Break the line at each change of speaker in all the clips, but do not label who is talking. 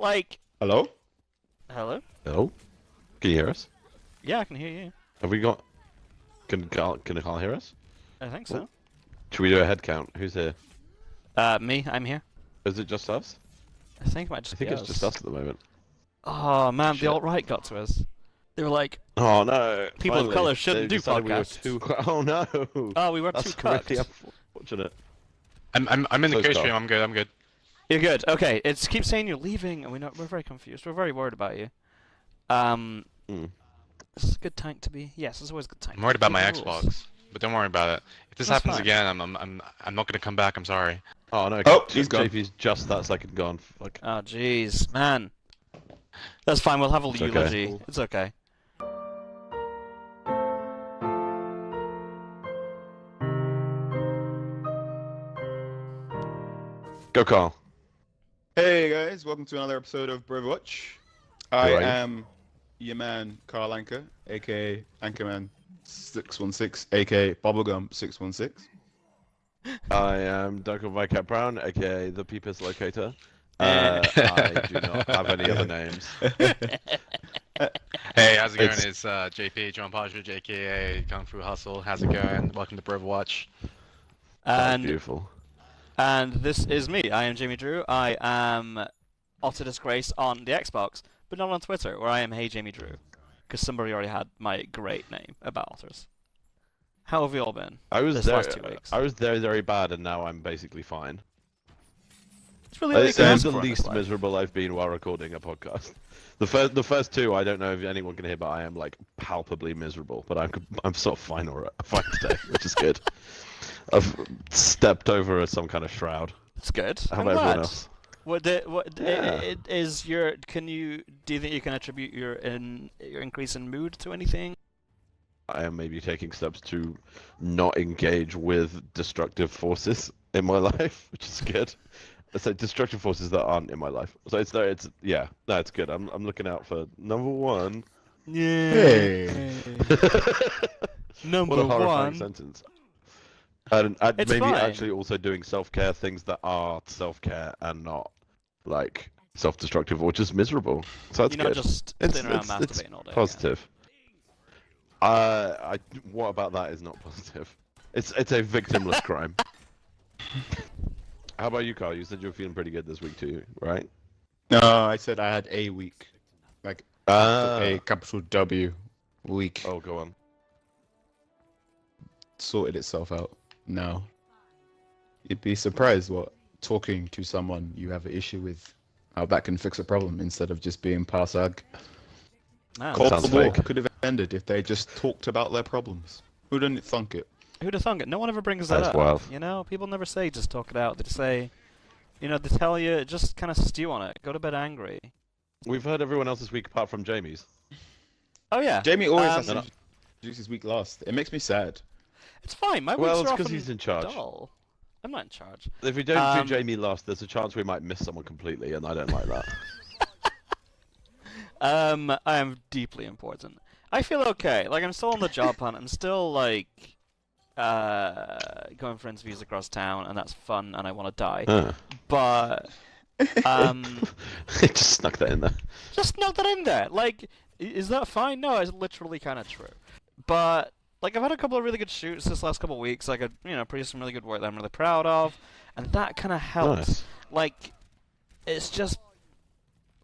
Like...
Hello?
Hello?
Hello? Can you hear us?
Yeah, I can hear you.
Have we got... Can Carl hear us?
I think so.
Should we do a head count? Who's here?
Me, I'm here.
Is it just us?
I think it might just
I think
be
it's
us.
just us at the moment.
Oh man,
Shit.
the alt-right got to us. They were like,
Oh no!
people of
finally.
colour shouldn't
They
do
decided
podcasts.
We were too... Oh no!
Oh, we were
That's
too cut.
really unfortunate.
I'm in the
So
co-stream.
Carl.
I'm good. I'm good.
You're good. Okay, it keeps saying you're leaving, and we're very confused. We're very worried about you. This is a good time to be. Yes, it's always a good time.
I'm worried about my
Break the rules.
Xbox, but don't worry about it. If this
That's
happens
fine.
again, I'm not gonna come back. I'm sorry.
Oh no!
Oh, he's gone.
JP's just that second gone. Like...
Oh jeez, man. That's fine. We'll have a
It's
eulogy.
okay.
It's okay.
Go, Carl.
Hey guys, welcome to another episode of BROverwatch. I
are you?
am your man, Carl Anchor, aka Anchorman616, aka Bubblegum616.
I am Duncan Viscount Brown, aka the Peepers Locator. I do not have any other names.
Hey, how's it going?
It's-
It's JP John Partridge, aka Kung Fu Hustle. How's it going? Welcome to BROverwatch.
That's
And
beautiful.
this is me. I am Jamie Drew. I am Otter Disgrace on the Xbox, but not on Twitter, where I am Hey Jamie Drew, because somebody already had my great name about otters. How have you all been?
I was
this
there.
last 2 weeks?
I was very bad, and now I'm basically fine.
It's really all you
It's
can ask
the
for in this
least
life.
miserable I've been while recording a podcast. The first two, I don't know if anyone can hear, but I am like palpably miserable. But I'm sort of fine today, which is good. I've stepped over some kind of shroud.
It's good.
How
I'm
about
glad.
everyone else? Yeah.
Is your? Do you think you can attribute your increase in mood to anything?
I am maybe taking steps to not engage with destructive forces in my life, which is good. So destructive forces that aren't in my life. So it's good. I'm looking out for number one.
Yeah.
Hey.
Number
What a horrifying
one.
sentence. And
It's
maybe
fine.
actually also doing self-care things that are self-care and not like self-destructive or just miserable. So that's
You're not
good.
just sitting around masturbating all day.
Positive. What about that is not positive? It's a victimless crime. How about you, Carl? You said you were feeling pretty good this week too, right?
No, I said I had a week. Like, a capital W week.
Oh, go on.
Sorted itself out now. You'd be surprised what talking to someone you have an issue with, how that can fix a problem instead of just being passag.
Man,
Cold
Cold
sounds
War
fake.
could have ended if they just talked about their problems. Who didn't thunk it?
who'd have thunk it? No one ever brings that
That's
up.
wild.
You know, people never say just talk it out. They say, you know, they tell you just kind of stew on it. Go to bed angry.
We've heard everyone else this week apart from Jamie's.
Oh yeah.
Jamie always has
Um,
to introduce his week last. It makes me sad.
It's fine. My
Well,
weeks
it's
are
'cause
often
he's in charge.
dull. I'm not in charge.
If we don't
Um,
do Jamie last, there's a chance we might miss someone completely, and I don't like that.
I am deeply important. I feel okay. Like I'm still on the job hunt. I'm still like going for interviews across town, and that's fun, and I want to die. But
Just snuck that in there.
just note that in there. Like, is that fine? No, it's literally kind of true. But like, I've had a couple of really good shoots this last couple of weeks. Like, produced some really good work that I'm really proud of, and that kind of helps.
Nice.
Like, it's just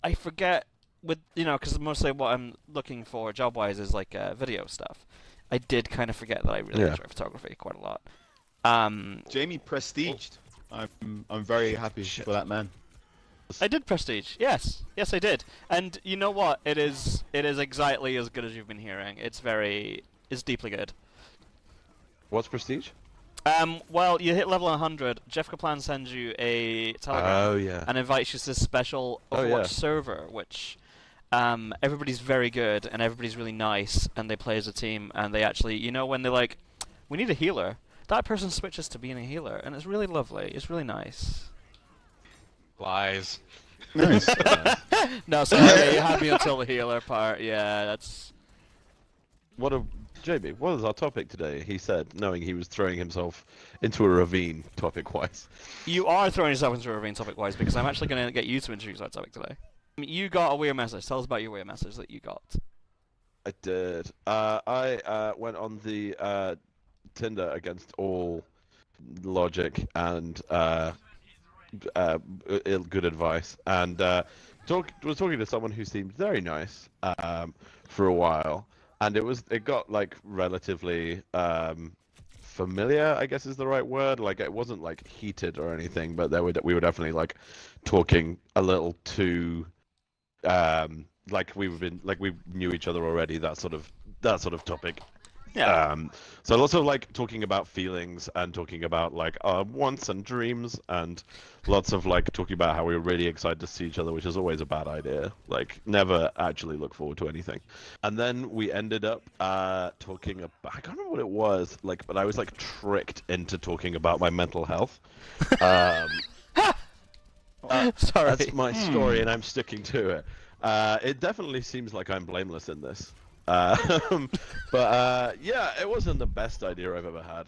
I forget with because mostly what I'm looking for job-wise is like video stuff. I did kind of forget that I really enjoy photography quite a lot.
Jamie prestiged. I'm very happy for that man.
I did prestige. Yes, I did. And you know what? It is exactly as good as you've been hearing. It's deeply good.
What's prestige?
Well, you hit level 100. Jeff Kaplan sends you a telegram
Oh yeah.
and invites you to this special
Oh,
Overwatch
yeah.
server, which everybody's very good and everybody's really nice, and they play as a team, and they actually, when they're like, we need a healer, that person switches to being a healer, and it's really lovely. It's really nice.
Lies.
Nice.
No, sorry, you had me until the healer part. Yeah, that's.
Jamie, what is our topic today? He said, knowing he was throwing himself into a ravine topic-wise.
You are throwing yourself into a ravine topic-wise, because I'm actually going to get you to introduce our topic today. You got a weird message. Tell us about your weird message that you got.
I did. I went on the Tinder against all logic and good advice, and was talking to someone who seemed very nice for a while, and it got like relatively familiar, I guess is the right word. Like it wasn't like heated or anything, but we were definitely like talking a little too like we knew each other already, that sort of topic.
Yeah.
So lots of like talking about feelings and talking about like our wants and dreams, and lots of like talking about how we were really excited to see each other, which is always a bad idea. Like never actually look forward to anything. And then we ended up talking about, I can't remember what it was, like, but I was like tricked into talking about my mental health.
Sorry.
That's my story, and I'm sticking to it. It definitely seems like I'm blameless in this. But yeah, it wasn't the best idea I've ever had.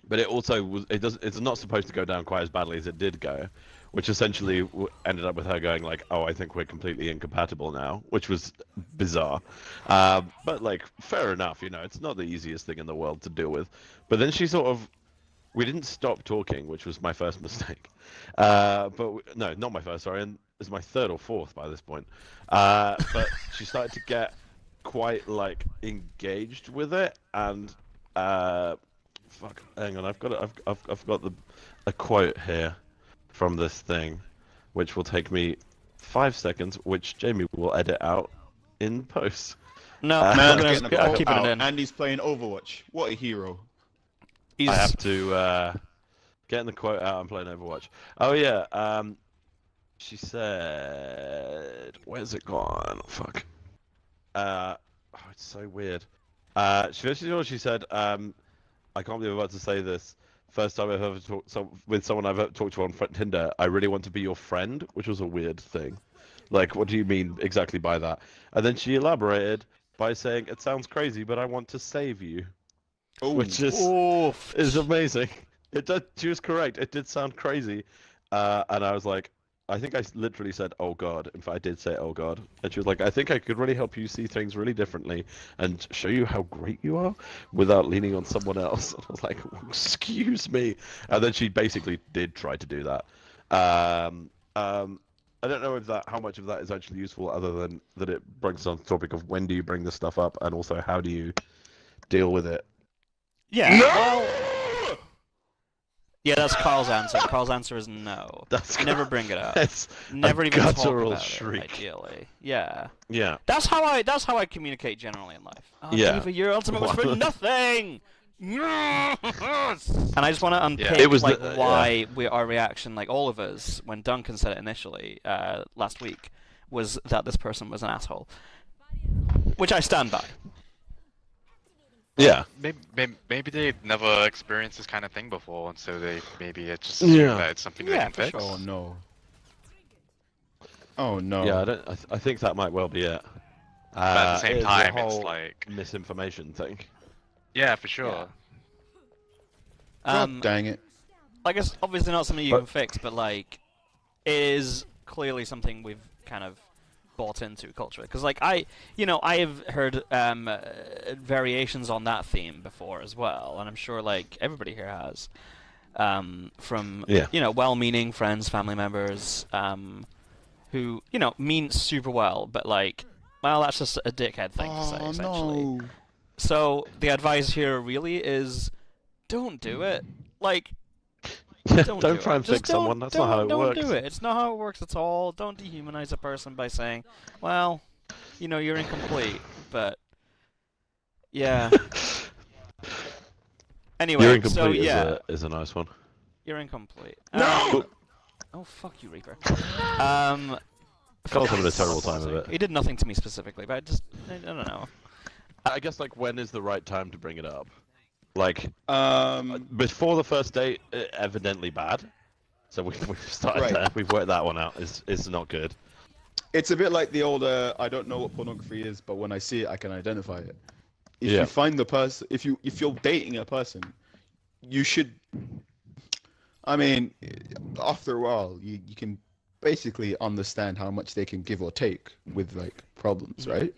But it also was. It's not supposed to go down quite as badly as it did go, which essentially ended up with her going like, "Oh, I think we're completely incompatible now," which was bizarre. But like, fair enough. It's not the easiest thing in the world to deal with. But then we didn't stop talking, which was my first mistake. No, not my first. Sorry, and it's my third or fourth by this point. But she started to get quite like engaged with it, and fuck, hang on, I've got a quote here from this thing, which will take me 5 seconds, which Jamie will edit out in post.
No,
Man's
we're
getting a
gonna
call
keep it
out,
in.
and he's playing Overwatch. What a hero!
I have to getting the quote out. I'm playing Overwatch. Oh yeah. She said, "Where's it gone? Fuck." Oh, it's so weird. She said, "I can't believe I'm about to say this. First time I've ever talked with someone I've ever talked to on Tinder. I really want to be your friend," which was a weird thing. Like, what do you mean exactly by that? And then she elaborated by saying, "It sounds crazy, but I want to save you," which is amazing. She was correct. It did sound crazy, and I was like, I think I literally said, "Oh God." In fact, I did say, "Oh God," and she was like, "I think I could really help you see things really differently and show you how great you are without leaning on someone else." And I was like, "Excuse me," and then she basically did try to do that. I don't know how much of that is actually useful, other than that it brings on the topic of when do you bring this stuff up, and also how do you deal with it.
Yeah.
No!
Well, yeah, that's Carl's answer. Carl's answer is no. Never bring it up.
It's
Never
a
even talk
guttural
about
shriek.
it. Ideally, yeah.
Yeah.
That's how I communicate generally in life. Oh,
Yeah.
Eva, your ultimate was for nothing. Yes! And I just want to unpick
It was
like
the-
why our reaction, like all of us, when Duncan said it initially last week, was that this person was an asshole, which I stand by.
Yeah.
Maybe they've never experienced this kind of thing before, and so maybe it's just
Yeah.
that it's something they
Yeah,
can
for
fix.
sure.
Oh no! Oh no!
Yeah, I think that might well be it.
But at the same
It is a
time, it's
whole
like,
misinformation thing.
yeah, for sure.
God dang it!
Like it's obviously not something you
But-
can fix, but like, it is clearly something we've kind of bought into culturally. Because like I have heard variations on that theme before as well, and I'm sure like everybody here has, from
Yeah.
well-meaning friends, family members, who mean super well, but like, well, that's just a dickhead thing to say
Oh
essentially.
no!
So the advice here really is, don't do it. Like,
Don't
do
try
it.
and
Just
fix someone. That's not how it
don't
works.
do it. It's not how it works at all. Don't dehumanize a person by saying, well, you're incomplete. But yeah. Anyway,
You're incomplete
so yeah,
is a nice one.
you're incomplete.
No!
Oh fuck you, Reaper.
Carl's having a terrible time of it.
He did nothing to me specifically, but I don't know.
I guess like when is the right time to bring it up? Like
Um,
before the first date, evidently bad. So we've started
Right.
there. We've worked that one out. It's not good.
it's a bit like the old I don't know what pornography is, but when I see it, I can identify it. If
Yeah.
you find the person, if you're dating a person, you should. I mean, after a while, you can basically understand how much they can give or take with like problems, right?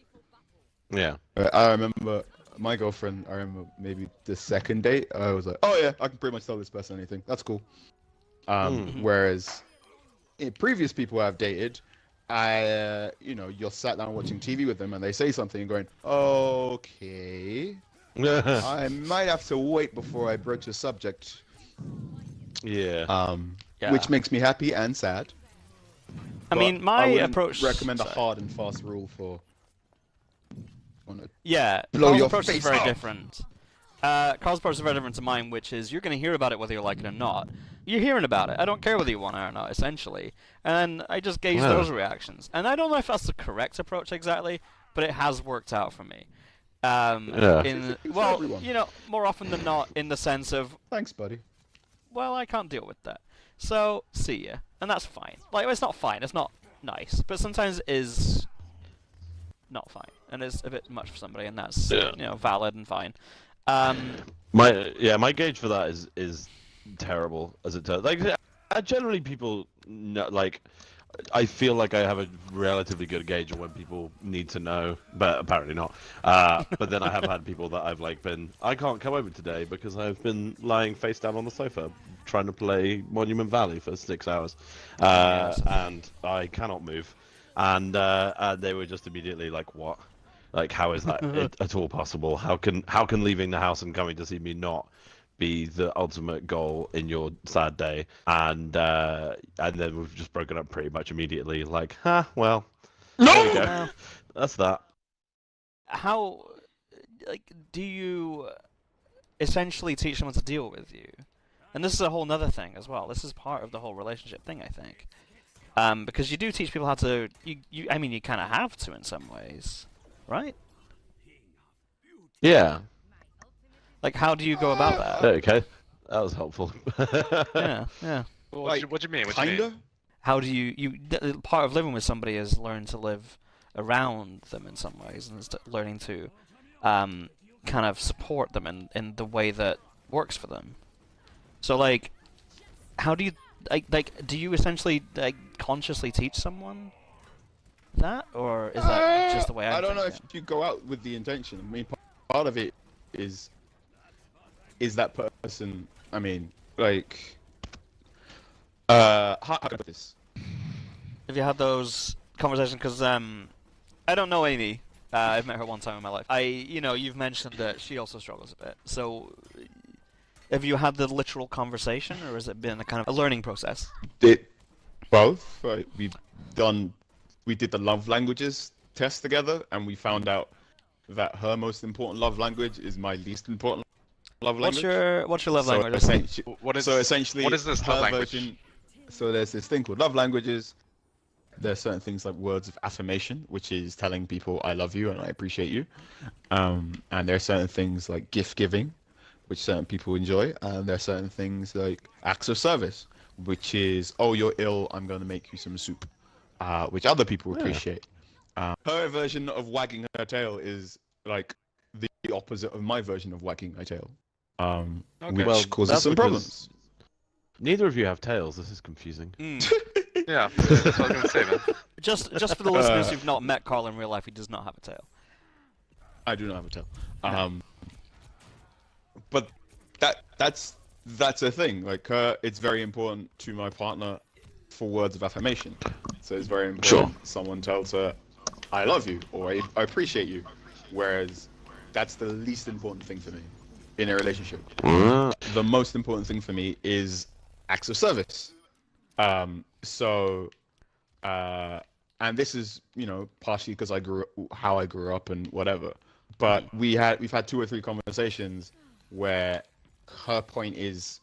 Yeah.
I remember my girlfriend. I remember maybe the second date. I was like, "Oh yeah, I can pretty much tell this person anything. That's cool." Whereas previous people I've dated, you're sat down watching TV with them and they say something and going, "Okay, I might have to wait before I broach a subject."
Yeah.
Which makes me happy and sad.
I mean,
But
my
I wouldn't
approach.
recommend a
sorry.
hard and fast rule for.
Yeah,
blow
Carl's
your
approach is
face
very
off.
different. Carl's approach is very different to mine, which is you're going to hear about it whether you like it or not. You're hearing about it. I don't care whether you want it or not, essentially. And I just gauge those reactions. And I don't know if that's the correct approach exactly, but it has worked out for me. Well,
everyone.
you know, more often than not, in the sense of,
Thanks, buddy.
well, I can't deal with that. So, see ya. And that's fine. Like, it's not fine, it's not nice, but sometimes it is not fine. And it's a bit much for somebody, and that's, valid and fine.
My gauge for that is terrible as it turns. Like, generally people know, like, I feel like I have a relatively good gauge on when people need to know, but apparently not. But then I have had people that I've like I can't come over today because I've been lying face down on the sofa trying to play Monument Valley for 6 hours, and I cannot move. And they were just immediately like, "What? Like, how is that at all possible? How can leaving the house and coming to see me not be the ultimate goal in your sad day?" And then we've just broken up pretty much immediately. Like, well, there we go. That's that.
How, do you essentially teach someone to deal with you? And this is a whole nother thing as well. This is part of the whole relationship thing, I think. Because you do teach people how to, you kind of have to in some ways, right?
Yeah.
Like, how do you go about that?
Okay. That was helpful.
Yeah.
Well,
Like,
what do you mean?
Kinda.
How do part of living with somebody is learn to live around them in some ways, and learning to kind of support them in the way that works for them. So, like, how do you, do you essentially, consciously teach someone that? Or is that just the way
I don't know
thinking?
if you go out with the intention. I mean, part of it is that person. I mean, like, how can I put this?
Have you had those conversations? Because I don't know Amy. I've met her one time in my life. You've mentioned that she also struggles a bit. So, have you had the literal conversation, or has it been a kind of a learning process?
Both. Right? We did the love languages test together, and we found out that her most important love language is my least important love language.
What's your love language?
Essentially,
what is this
her
love language?
version. So there's this thing called love languages. There's certain things like words of affirmation, which is telling people I love you and I appreciate you. And there are certain things like gift giving, which certain people enjoy. And there are certain things like acts of service, which is, oh, you're ill, I'm going to make you some soup, which other people appreciate. Her version of wagging her tail is like the opposite of my version of wagging my tail, which causes some problems.
Neither of you have tails. This is confusing.
Yeah, that's what I was gonna say, man.
Just for the listeners who've not met Carl in real life, he does not have a tail.
I do not have a tail. But that's a thing. Like, it's very important to my partner for words of affirmation. So it's very important someone tells her, I love you, or I appreciate you. Whereas that's the least important thing for me in a relationship. The most important thing for me is acts of service. And this is, partially because how I grew up and whatever. But we've had 2 or 3 conversations where her point is,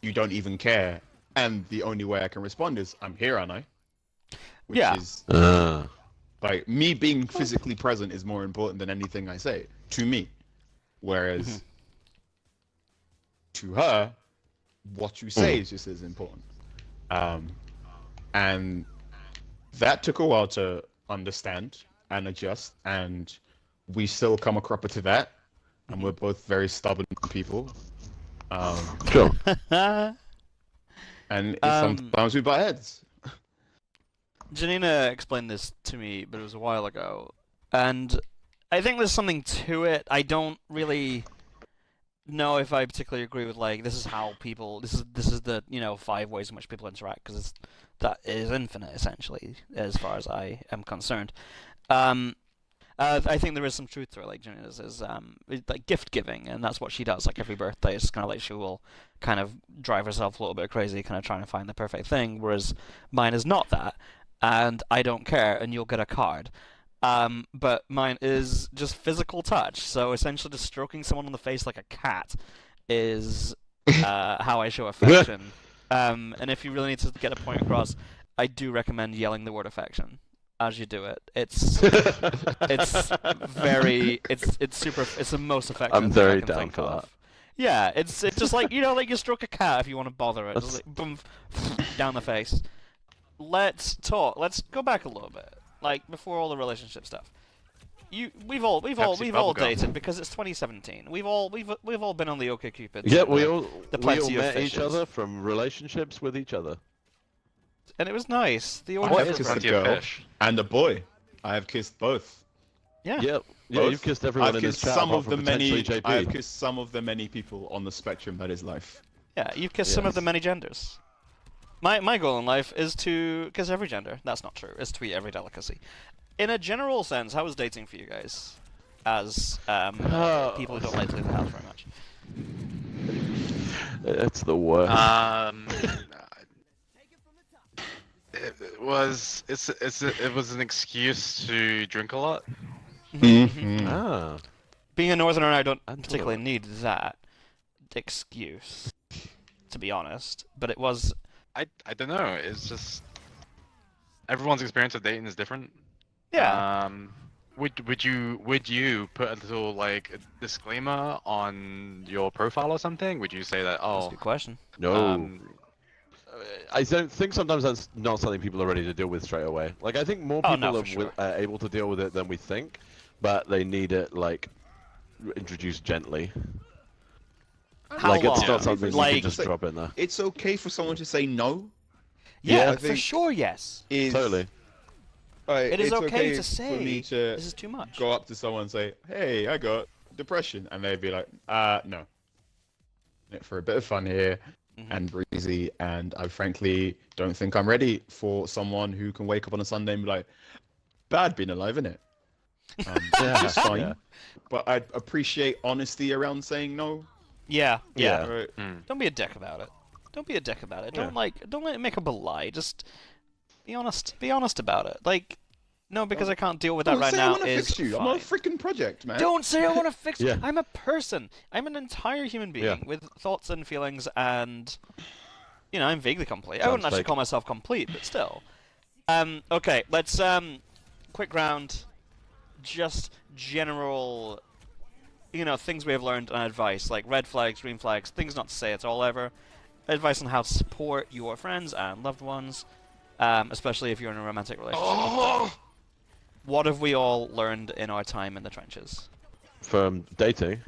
you don't even care, and the only way I can respond is, I'm here, aren't I? Which is like, me being physically present is more important than anything I say to me. Whereas to her, what you say is just as important. And that took a while to understand and adjust, and we still come a cropper to that, and we're both very stubborn people. And sometimes we butt heads.
Janina explained this to me, but it was a while ago, and I think there's something to it. I don't really know if I particularly agree with like this is how people this is the 5 ways in which people interact because that is infinite essentially as far as I am concerned. I think there is some truth to it, like Janina's is like gift giving, and that's what she does. Like every birthday, it's kind of like she will kind of drive herself a little bit crazy, kind of trying to find the perfect thing. Whereas mine is not that, and I don't care, and you'll get a card. But mine is just physical touch. So essentially, just stroking someone on the face like a cat is how I show affection. And if you really need to get a point across, I do recommend yelling the word affection as you do it. It's very it's super. It's the most affectionate
I'm
thing I
very
can
down
think
for
of.
that.
Yeah, it's just like like you stroke a cat if you want to bother it. Just like, boom, down the face. Let's talk. Let's go back a little bit. Like before all the relationship stuff. We've all
bubblegum.
dated because it's 2017. We've all been on the OkCupid.
Yeah, we all
plenty of
met each
fishes.
other from relationships with each other.
And it was nice. The
I
order
have
was
kissed a
plenty of
girl
fish.
and a boy. I have kissed both.
yeah.
Yeah,
Both.
you've kissed everyone
I've
in this
kissed
chat
some
apart
of
from
the many.
potentially JP.
I've kissed some of the many people on the spectrum that is life.
Yeah, you've kissed some of the
Yes.
many genders. My goal in life is to kiss every gender. That's not true. It's to eat every delicacy. In a general sense, how was dating for you guys? As people who don't like to leave the house very much.
It's the worst.
It was an excuse to drink a lot.
Mm-hmm.
Ah,
Being a northerner, I don't
I thought
particularly
that-
need that excuse, to be honest. But it was.
I don't know. It's just everyone's experience of dating is different.
Yeah.
Would you put a little like a disclaimer on your profile or something? Would you say that
That's a good question.
no.
um,
I don't think sometimes that's not something people are ready to deal with straight away. Like I think more
Oh,
people
no,
are
for sure.
able to deal with it than we think, but they need it like introduced gently.
How
like
long?
it's not something you
Like-
can just drop in there.
It's okay for someone to say no.
Yeah,
I
for
think-
sure. Yes.
Is
Totally.
Alright,
It is
it's
okay to
for
say
me to
this is too much.
go up to someone and say, "Hey, I got depression," and they'd be like, no." For a bit of fun here
Mhm.
and breezy, and I frankly don't think I'm ready for someone who can wake up on a Sunday and be like, "Bad being alive, innit?"
Yeah,
It's fine,
yeah.
but I appreciate honesty around saying no.
Yeah.
Yeah.
Right?
Don't be a dick about it. Don't be a dick about it.
Yeah.
Don't let it make up a lie. Just be honest. Be honest about it. Like, no, because I can't deal with that
Don't
right
say I
now
want to
is
fix you.
fine.
I'm not a freaking project, man.
Don't say I want to fix you.
Yeah.
I'm a person. I'm an entire human being
Yeah.
with thoughts and feelings, and I'm vaguely complete. I
Sounds
wouldn't actually
fake.
call myself complete, but still. Okay, let's quick round. Just general, things we have learned and advice, like red flags, green flags, things not to say at all ever. Advice on how to support your friends and loved ones, especially if you're in a romantic relationship.
Oh!
What have we all learned in our time in the trenches?
From dating.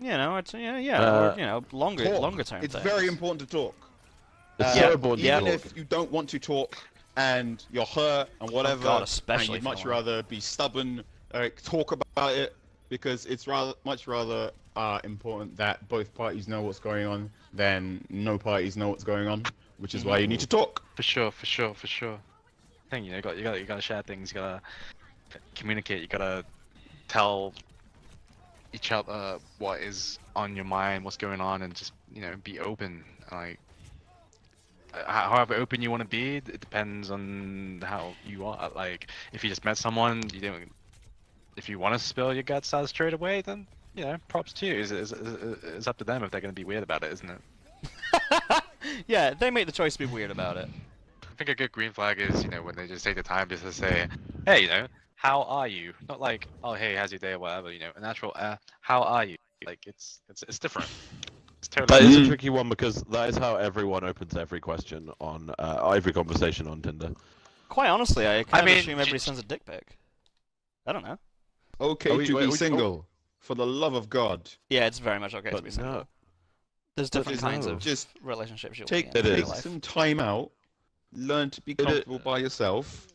It's
Uh,
or, longer
Talk.
term
It's
things.
very important to talk.
It's
Yeah.
so important to
Yeah.
Even
talk.
if you don't want to talk and you're hurt and whatever,
God,
and
especially
you'd
if you
much
don't want
rather be stubborn, talk about it because it's much rather important that both parties know what's going on than no parties know what's going on, which is why you need to talk.
For sure. I think you gotta share things. You gotta communicate. You gotta tell each other what is on your mind, what's going on, and just be open. Like however open you want to be, it depends on how you are. Like if you just met someone, if you want to spill your guts out straight away, then props to you. It's up to them if they're gonna be weird about it, isn't it?
Yeah, they make the choice to be weird about it.
I think a good green flag is, when they just take the time just to say, hey, how are you? Not like, oh, hey, how's your day or whatever, a natural, how are you? Like, it's different. It's
That
totally
is
Mm.
a tricky one because that is how everyone opens every question on every conversation on Tinder.
Quite honestly, I kind of
mean,
assume everybody sends a dick pic. I don't know.
Okay
Are we-
to
wait,
be
we-
single, for the love of God.
Yeah, it's very much okay to
But
be single.
no.
There's
But
different kinds
no.
of
Just
relationships you'll
Take
be in
It
your
take
is.
life.
some time out learn to be comfortable by yourself.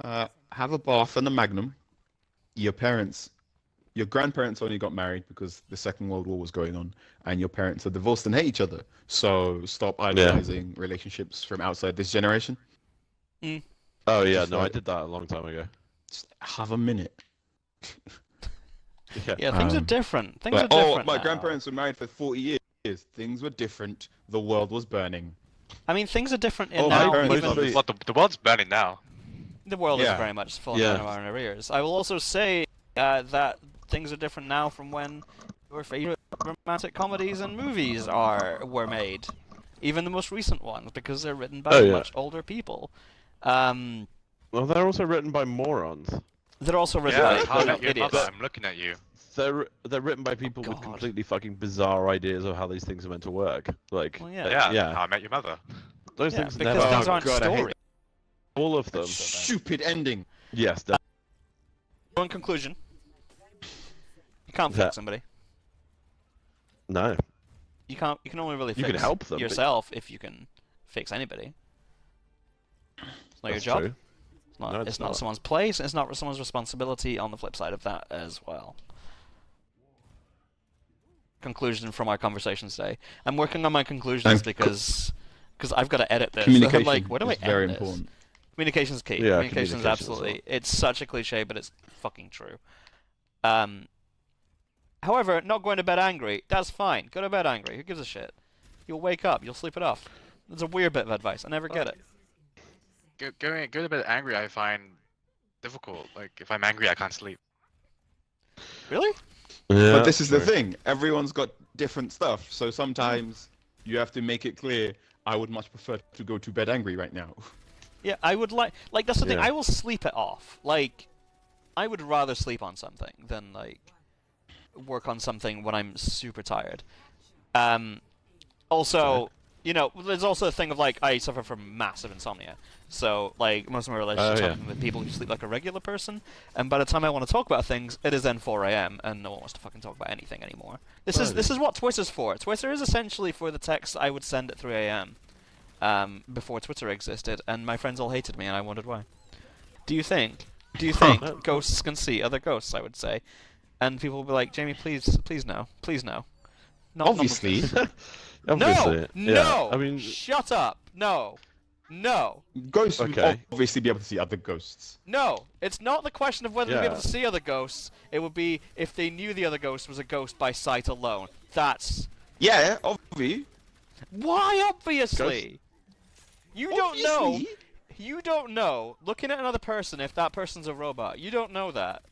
Have a bath and a Magnum. Your grandparents only got married because the Second World War was going on, and your parents are divorced and hate each other. So stop idolizing relationships from outside this generation.
Oh yeah,
Just
no, I
like-
did that a long time ago.
Just have a minute.
Yeah, things are different. Things are
Like,
different
my
now.
grandparents were married for 40 years. Things were different. The world was burning.
I mean, things are different in
Oh,
now.
my
Even
parents-
What the world's burning now.
the world is
Yeah.
very much falling
Yeah.
down our arrears. I will also say that things are different now from when your favorite romantic comedies and movies were made. Even the most recent ones, because they're written by much older people.
Well, they're also written by morons.
They're also written
Yeah,
by
how your
idiots.
mother, I'm looking at you.
They're written by people with
God.
completely fucking bizarre ideas of how these things are meant to work. Like,
Well, yeah.
Yeah, How I Met Your Mother.
those
Yeah,
things
because
never.
things aren't
God, I hate
stories.
All of them.
Stupid ending.
Yes.
So in conclusion, you can't
That-
fix somebody.
No.
You can't. You can only really
You
fix
can help them, but-
yourself if you can fix anybody. It's not your
That's
job.
true.
It's not,
No,
it's
it's
not
not.
someone's place. It's not someone's responsibility on the flip side of that as well. Conclusion from our conversation today. I'm working on my conclusions
And
because I've got to edit this.
Communication
I'm like, where do I
is very
end this?
important.
Communication's key.
Yeah,
Communication's
communication as
absolutely.
well.
It's such a cliche, but it's fucking true. However, not going to bed angry. That's fine. Go to bed angry. Who gives a shit? You'll wake up. You'll sleep it off. It's a weird bit of advice. I never get it.
Going to bed angry, I find difficult. Like, if I'm angry, I can't sleep.
Really?
Yeah,
But this is the
true.
thing. Everyone's got different stuff. So sometimes you have to make it clear. I would much prefer to go to bed angry right now.
Yeah, I would like that's the thing.
Yeah.
I will sleep it off. Like, I would rather sleep on something than like work on something when I'm super tired. Also, you know, there's also the thing of like I suffer from massive insomnia. So like most of my relationships
yeah.
happen with people who sleep like a regular person, and by the time I want to talk about things, it is then 4 a.m. and no one wants to fucking talk about anything anymore. This is what Twitter's for. Twitter is essentially for the texts I would send at 3 a.m. Before Twitter existed, and my friends all hated me, and I wondered why. Do you think ghosts can see other ghosts? I would say, and people will be like, Jamie, please no, please no. Not
Obviously.
Obviously.
No,
yeah.
no.
I mean,
Shut up. No, no,
Ghosts would
Okay.
obviously be able to see other ghosts.
no. It's not the question of whether they'd be able
Yeah.
to see other ghosts. It would be if they knew the other ghost was a ghost by sight alone. That's
Yeah, obviously.
why. Obviously, you don't know.
Obviously.
You don't know. Looking at another person, if that person's a robot, you don't know that.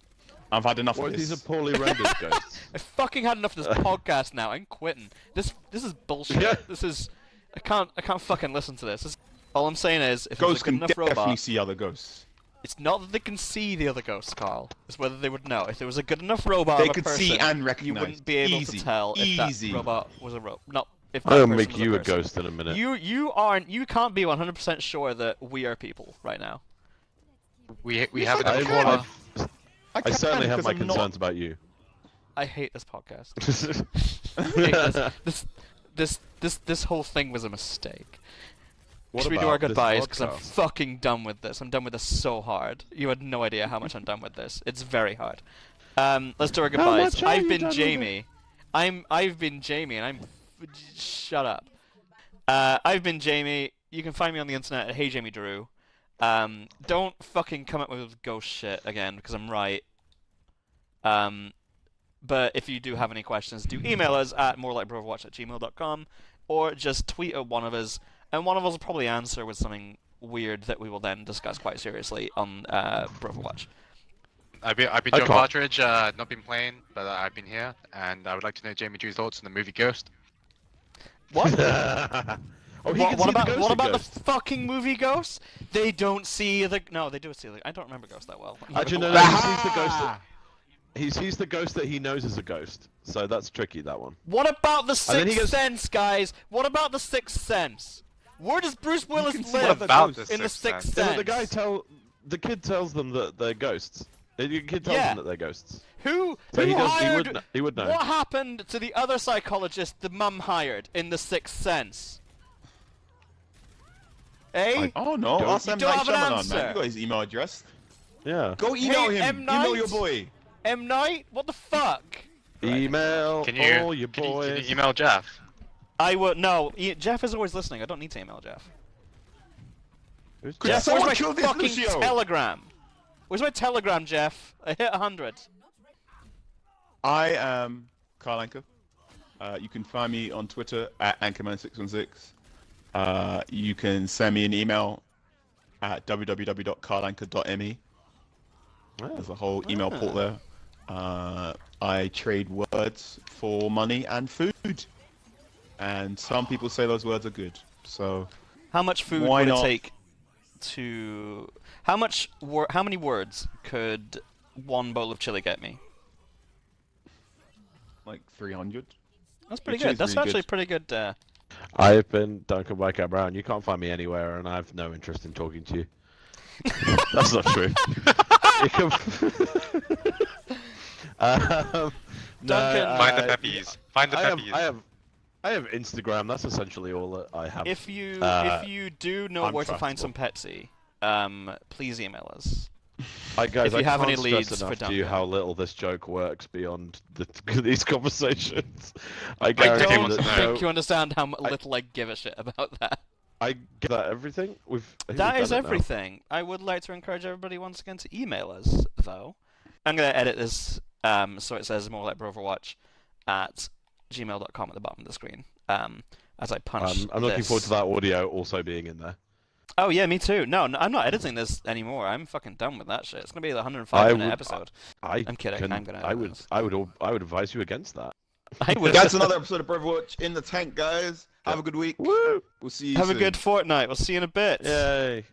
I've had enough
what
of
if these
this.
are poorly rendered ghosts?
I fucking had enough of this podcast now. I'm quitting. This is bullshit.
Yeah.
This is I can't fucking listen to this. All I'm saying is if
Ghosts
it's a good
can
enough
definitely
robot,
see other ghosts.
it's not that they can see the other ghosts, Carl. It's whether they would know. If there was a good enough robot
They
of a
could
person,
see and
you
recognize.
wouldn't be able
Easy.
to tell if
Easy.
that robot was a robot. Not if that
I'll
person
make
was
you a
person.
ghost in a minute.
You can't be 100% sure that we are people right now.
We
Yes,
have
I
enough
can.
water.
I
can,
certainly have
'cause
my
I'm not-
concerns about you.
I hate this podcast. I hate this whole thing was a mistake.
What
Should we do
about
our
this
goodbyes? Because I'm
podcast?
fucking done with this. I'm done with this so hard. You had no idea how much I'm done with this. It's very hard. Let's do our goodbyes.
much are
I've
you
been
done with
Jamie. I've been Jamie, and shut up. I've been Jamie. You can find me on the internet at Hey Jamie Drew. Don't fucking come up with ghost shit again, because I'm right. But if you do have any questions, do email us at morelikebroverwatch@gmail.com, or just tweet at one of us, and one of us will probably answer with something weird that we will then discuss quite seriously on BROverwatch.
I've been
I
John
can't.
Partridge, not been playing, but I've been here, and I would like to know Jamie Drew's thoughts on the movie Ghost.
What?
Oh, he can see the ghost
what
in
about
Ghost.
the fucking movie Ghost? They don't see the. No, they do see the. I don't remember Ghost that well.
Actually, no, he sees the ghost. He sees the ghost that he knows is a ghost. So that's tricky, that one.
What about the
And then he
Sixth
goes-
Sense, guys? What about the Sixth Sense? Where does Bruce Willis
can see
live
other
about
ghosts.
the
in the
Sixth
Sixth
Sense?
Sense?
The kid tells them that they're ghosts. The kid tells
Yeah.
them that they're ghosts.
Who
So he
hired?
would know.
What happened to the other psychologist the mum hired in the Sixth Sense? Eh?
Oh no,
Don't-
ask
You
M.
don't
Night
have an
Shyamalan,
answer.
man. You got his email address.
Yeah.
Go email
Hey,
him.
M.
Email your
Night.
boy.
M Night? What the fuck?
Email
Can you,
all your
can you,
boys.
can you email Jeff?
I would no. Jeff is always listening. I don't need to email Jeff.
Who's
Could
Jeff,
Jeff?
someone
where's my
kill this
fucking
Lucio?
telegram? Where's my telegram, Jeff? I hit 100.
I am Carl Anchor. You can find me on Twitter at Anchorman616. You can send me an email at www.carlanchor.me. There's a whole email port there. I trade words for money and food. And some people say those words are good. So
How much food
Why
would
not?
it take to? How many words could one bowl of chili get me?
like 300.
That's pretty
Chili's
good. That's
really
actually
good.
pretty good.
I've been Duncan Whitecat Brown. You can't find me anywhere, and I have no interest in talking to you. That's not true. You can... no,
Duncan-
Find the peppies. Find the
I have,
peppies.
I have Instagram. That's essentially all that I have.
If you do know
I'm
where to find
trustable.
some Petsy, please email us.
Guys,
if you
I
have
can't
any
stress
leads
enough
for
to you
Duncan.
how little this joke works beyond these conversations. I
I
guarantee
don't
that
think you understand how little I give a shit about that.
I get that everything. I think
That
we've
is
done it now.
everything. I would like to encourage everybody once again to email us, though. I'm going to edit this so it says more like BROverwatch at gmail.com at the bottom of the screen as I punch
I'm looking forward
this.
to that audio also being in there.
Oh, yeah, me too. No, I'm not editing this anymore. I'm fucking done with that shit. It's going to be a 105
I
minute
would-
episode. I'm kidding. I'm gonna
I
edit
would.
this.
I would advise you against that.
I would.
That's another episode of BROverwatch in the tank, guys. Have a good week.
Woo!
We'll see you
Have a
soon.
good fortnight. We'll see you in a bit.
Yay!